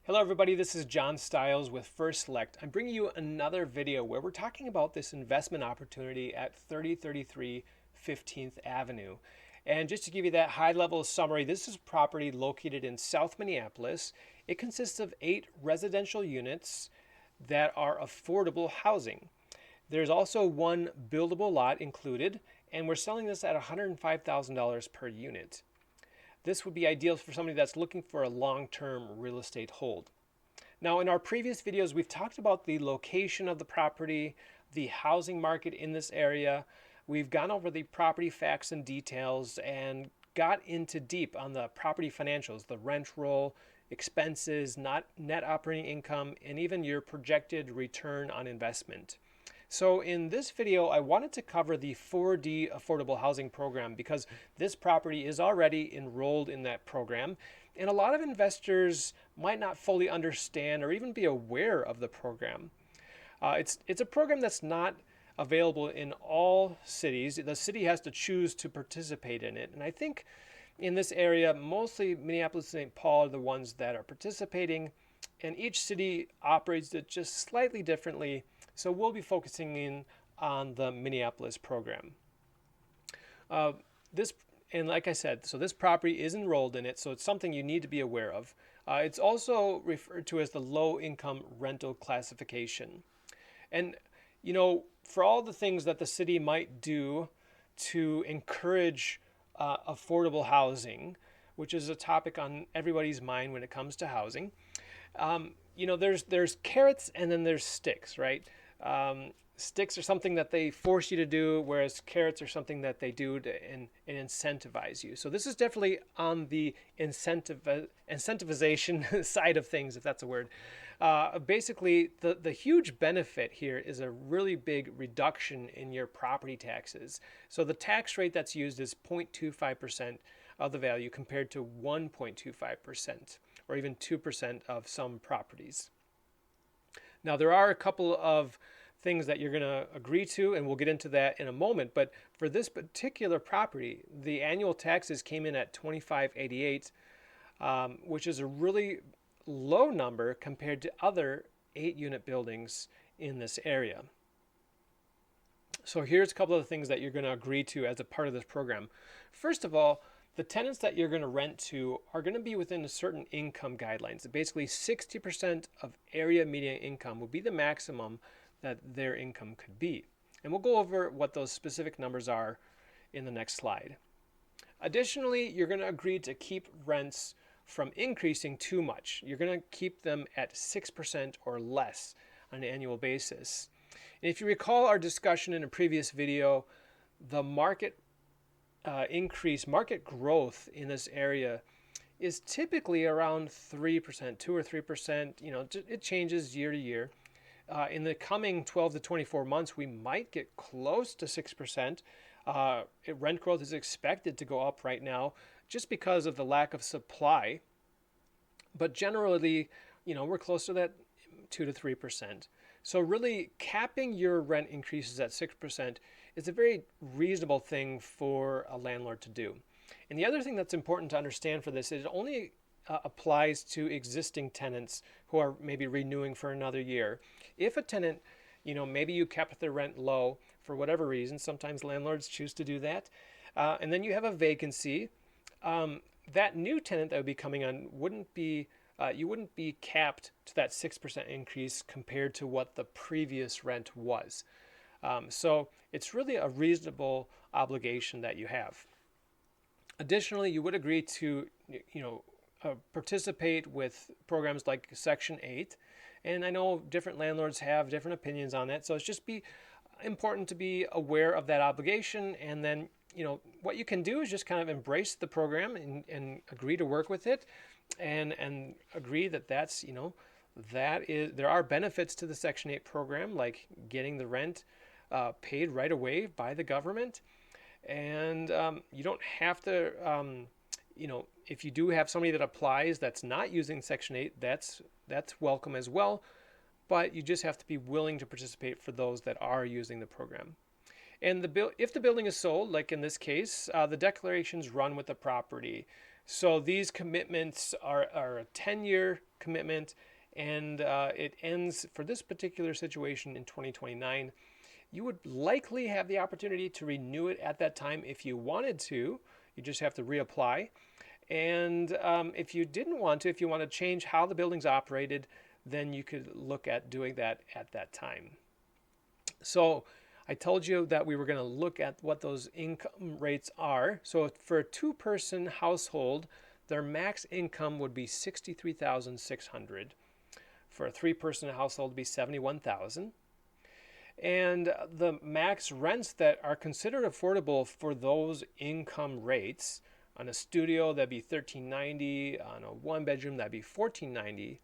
Hello everybody, this is John Stiles with First Select. I'm bringing you another video where we're talking about this investment opportunity at 3033 15th Avenue. And just to give you that high-level summary, this is a property located in South Minneapolis. It consists of 8 residential units that are affordable housing. There's also one buildable lot included, and we're selling this at $105,000 per unit. This would be ideal for somebody that's looking for a long-term real estate hold. Now, in our previous videos, we've talked about the location of the property, the housing market in this area. We've gone over the property facts and details and got into deep on the property financials, the rent roll, expenses, net operating income, and even your projected return on investment. So in this video, I wanted to cover the 4D affordable housing program because this property is already enrolled in that program, and a lot of investors might not fully understand or even be aware of the program. It's a program that's not available in all cities. The city has to choose to participate in it, and I think in this area, mostly Minneapolis and St. Paul are the ones that are participating, and each city operates it just slightly differently. So we'll be focusing in on the Minneapolis program. And like I said, so this property is enrolled in it, so it's something you need to be aware of. It's also referred to as the low-income rental classification. And, you know, for all the things that the city might do to encourage affordable housing, which is a topic on everybody's mind when it comes to housing, there's carrots and then there's sticks, right? Sticks are something that they force you to do, whereas carrots are something that they do to incentivize you. So this is definitely on the incentivization side of things, if that's a word. Basically, the huge benefit here is a really big reduction in your property taxes. So the tax rate that's used is 0.25% of the value compared to 1.25% or even 2% of some properties. Now, there are a couple of things that you're going to agree to, and we'll get into that in a moment. But for this particular property, the annual taxes came in at $25.88, which is a really low number compared to other 8-unit buildings in this area. So here's a couple of the things that you're going to agree to as a part of this program. First of all, the tenants that you're going to rent to are going to be within a certain income guidelines. Basically, 60% of area median income will be the maximum that their income could be. And we'll go over what those specific numbers are in the next slide. Additionally, you're going to agree to keep rents from increasing too much. You're going to keep them at 6% or less on an annual basis. And if you recall our discussion in a previous video, the market market growth in this area is typically around 3%, 2 or 3%. It changes year to year. In the coming 12 to 24 months, we might get close to 6%. Rent growth is expected to go up right now just because of the lack of supply. But generally, we're close to that 2 to 3%. So really capping your rent increases at 6% is a very reasonable thing for a landlord to do. And the other thing that's important to understand for this is it only applies to existing tenants who are maybe renewing for another year. If a tenant, maybe you kept their rent low for whatever reason, sometimes landlords choose to do that, and then you have a vacancy, that new tenant that would be coming on you wouldn't be capped to that 6% increase compared to what the previous rent was. So it's really a reasonable obligation that you have. Additionally, you would agree to, participate with programs like Section 8. And I know different landlords have different opinions on that. So it's just important to be aware of that obligation. And then, what you can do is just kind of embrace the program and agree to work with it and agree that there are benefits to the Section 8 program, like getting the rent paid right away by the government. And you don't have to, if you do have somebody that applies that's not using Section 8, that's welcome as well. But you just have to be willing to participate for those that are using the program. And if the building is sold, like in this case, the declarations run with the property. So these commitments are a 10-year commitment, and it ends for this particular situation in 2029. You would likely have the opportunity to renew it at that time if you wanted to. You just have to reapply. And if you didn't want to, if you want to change how the building's operated, then you could look at doing that at that time. So I told you that we were going to look at what those income rates are. So for a two-person household, their max income would be $63,600. For a three-person household, it'd be $71,000. And the max rents that are considered affordable for those income rates, on a studio that'd be $1,390, on a one bedroom that'd be $1,490.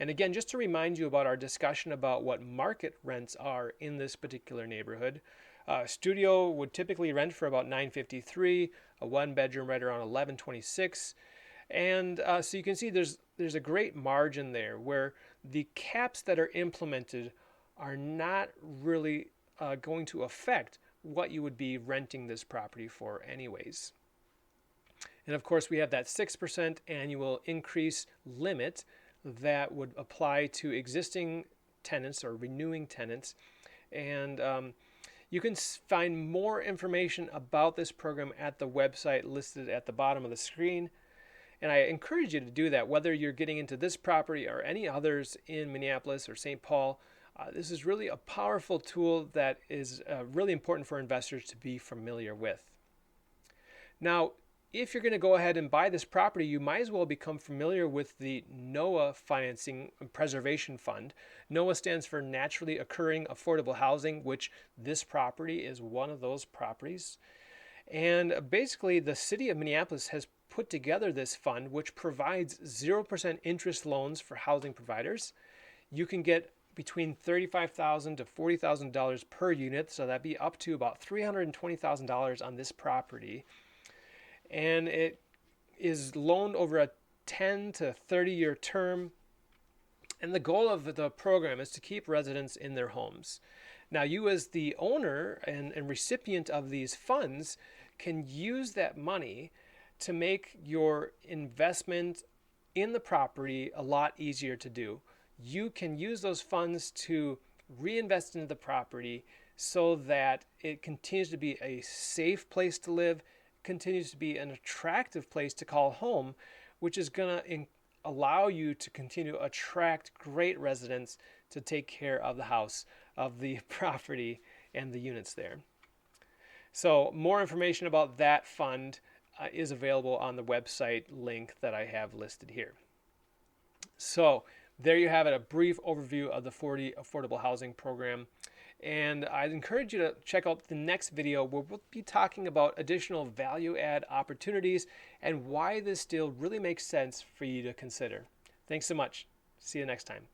And again, just to remind you about our discussion about what market rents are in this particular neighborhood, a studio would typically rent for about $953, a one bedroom right around $1,126. And so you can see there's a great margin there where the caps that are implemented are not really going to affect what you would be renting this property for anyways. And of course, we have that 6% annual increase limit that would apply to existing tenants or renewing tenants. And you can find more information about this program at the website listed at the bottom of the screen. And I encourage you to do that, whether you're getting into this property or any others in Minneapolis or St. Paul. This is really a powerful tool that is really important for investors to be familiar with. Now, if you're going to go ahead and buy this property, you might as well become familiar with the NOAA Financing Preservation Fund. NOAA stands for Naturally Occurring Affordable Housing, which this property is one of those properties. And basically, the city of Minneapolis has put together this fund, which provides 0% interest loans for housing providers. You can get between $35,000 to $40,000 per unit, so that'd be up to about $320,000 on this property. And it is loaned over a 10 to 30-year term. And the goal of the program is to keep residents in their homes. Now, you as the owner and recipient of these funds can use that money to make your investment in the property a lot easier to do. You can use those funds to reinvest into the property so that it continues to be a safe place to live, continues to be an attractive place to call home, which is going to allow you to continue to attract great residents to take care of the house, of the property, and the units there. So more information about that fund is available on the website link that I have listed here. So there you have it, a brief overview of the 40 Affordable Housing Program. And I'd encourage you to check out the next video where we'll be talking about additional value add opportunities and why this deal really makes sense for you to consider. Thanks so much. See you next time.